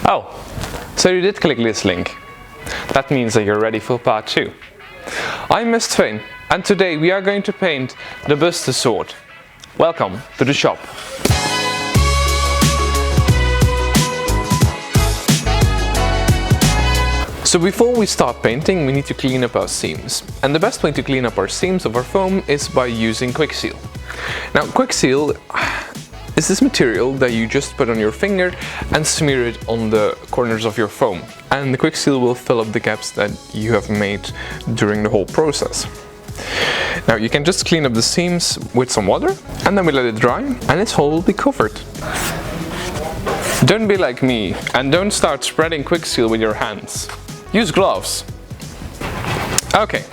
Oh, so you did click this link. That means that you're ready for part 2. I'm Mistvein, and today we are going to paint the Buster Sword. Welcome to the shop. So before we start painting, we need to clean up our seams. And the best way to clean up our seams of our foam is by using Quick Seal. Now, Quick Seal is this material that you just put on your finger and smear it on the corners of your foam. And the Quick Seal will fill up the gaps that you have made during the whole process. Now you can just clean up the seams with some water and then we let it dry and its hole will be covered. Don't be like me and don't start spreading Quick Seal with your hands. Use gloves. Okay,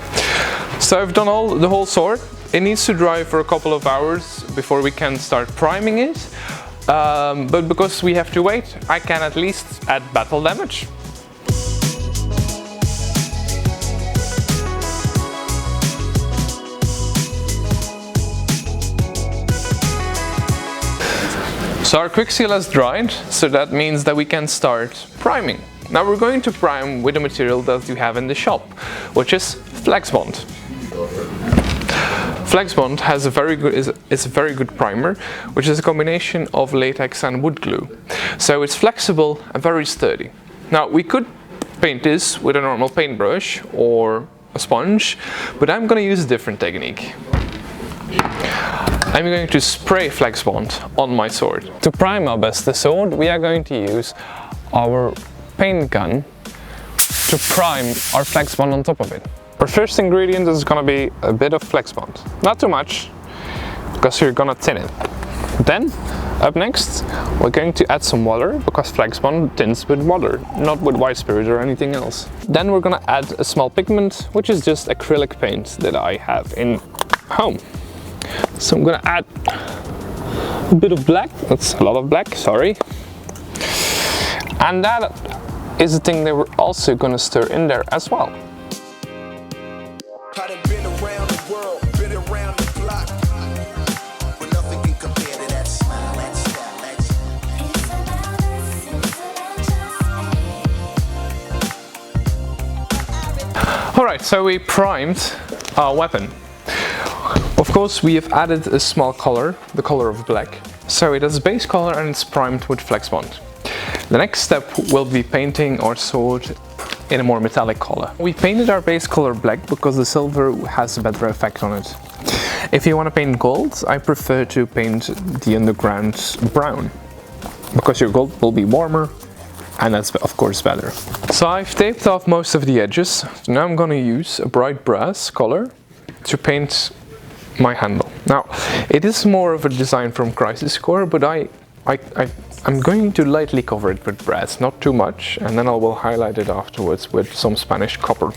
so I've done the whole sword. It needs to dry for a couple of hours before we can start priming it. But because we have to wait, I can at least add battle damage. So our Quick Seal has dried, so that means that we can start priming. Now we're going to prime with the material that you have in the shop, which is flexbond. Flexbond has is a very good primer, which is a combination of latex and wood glue. So it's flexible and very sturdy. Now we could paint this with a normal paintbrush or a sponge, but I'm going to use a different technique. I'm going to spray flexbond on my sword. To prime our Buster Sword, we are going to use our paint gun to prime our flexbond on top of it. Our first ingredient is going to be a bit of flexbond. Not too much, because you're going to thin it. Then, up next, we're going to add some water, because flexbond thins with water, not with white spirit or anything else. Then we're going to add a small pigment, which is just acrylic paint that I have in home. So I'm going to add a bit of black. That's a lot of black, sorry. And that is the thing that we're also going to stir in there as well. Alright, so we primed our weapon. Of course, we have added a small color, the color of black. So it has a base color and it's primed with flexbond. The next step will be painting our sword in a more metallic color. We painted our base color black because the silver has a better effect on it. If you want to paint gold, I prefer to paint the underground brown, because your gold will be warmer and that's of course better. So I've taped off most of the edges. Now I'm going to use a bright brass color to paint my handle. Now it is more of a design from Crisis Core, but I'm going to lightly cover it with brass, not too much, and then I will highlight it afterwards with some Spanish copper.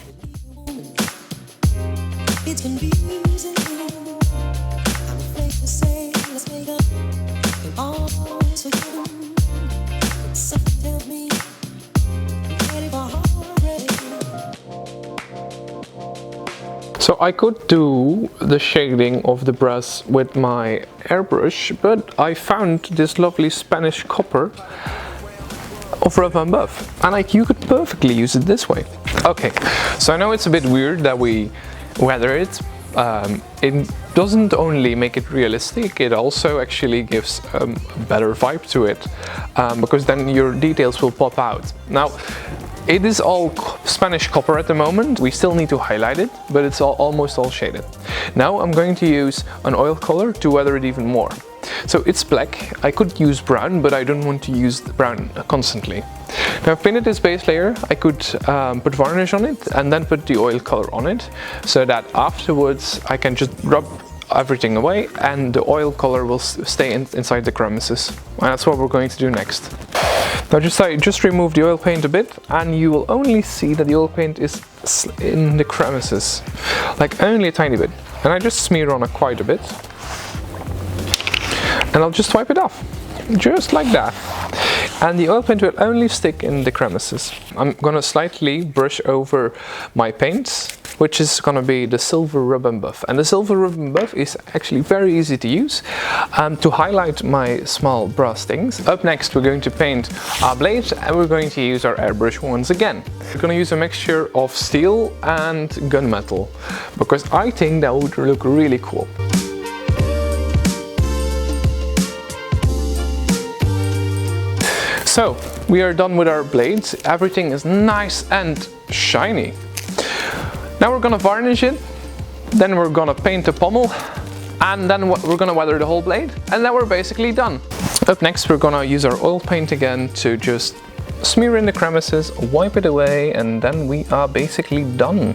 So I could do the shading of the brass with my airbrush, but I found this lovely Spanish copper of Rough and Buff, and you could perfectly use it this way. Okay, so I know it's a bit weird that we weather it. It doesn't only make it realistic, it also actually gives a better vibe to it, because then your details will pop out. Now, it is all Spanish copper at the moment. We still need to highlight it, but it's almost all shaded. Now I'm going to use an oil color to weather it even more. So it's black. I could use brown, but I don't want to use the brown constantly. Now I've painted this base layer. I could put varnish on it and then put the oil color on it, so that afterwards I can just rub everything away and the oil color will stay inside the crevices. And that's what we're going to do next. Now just remove the oil paint a bit and you will only see that the oil paint is in the crevices, like only a tiny bit. And I just smear on it quite a bit and I'll just wipe it off, just like that. And the oil paint will only stick in the crevices. I'm gonna slightly brush over my paints which is gonna be the silver ribbon buff. And the silver ribbon buff is actually very easy to use to highlight my small brass things. Up next, we're going to paint our blade, and we're going to use our airbrush once again. We're gonna use a mixture of steel and gunmetal, because I think that would look really cool. So, we are done with our blades. Everything is nice and shiny. Now we're gonna varnish it, then we're gonna paint the pommel, and then we're gonna weather the whole blade, and then we're basically done. Up next, we're gonna use our oil paint again to just smear in the crevices, wipe it away, and then we are basically done.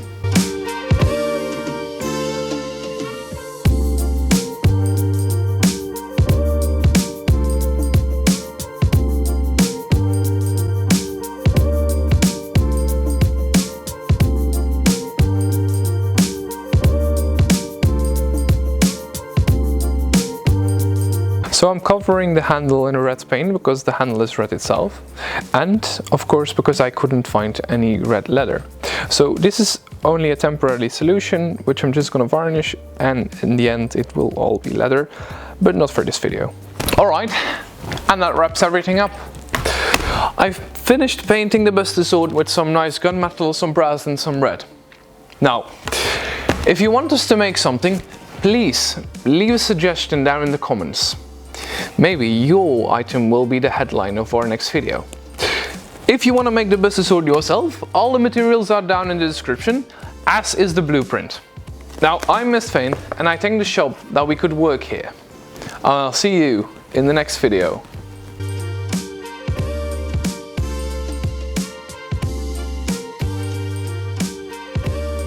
So I'm covering the handle in a red paint because the handle is red itself, and of course because I couldn't find any red leather. So this is only a temporary solution which I'm just gonna varnish, and in the end it will all be leather, but not for this video. Alright, and that wraps everything up. I've finished painting the Buster Sword with some nice gunmetal, some brass and some red. Now, if you want us to make something, please leave a suggestion down in the comments. Maybe your item will be the headline of our next video. If you want to make the Buster Sword yourself, all the materials are down in the description, as is the blueprint. Now, I'm Mistvein, and I thank the shop that we could work here. I'll see you in the next video.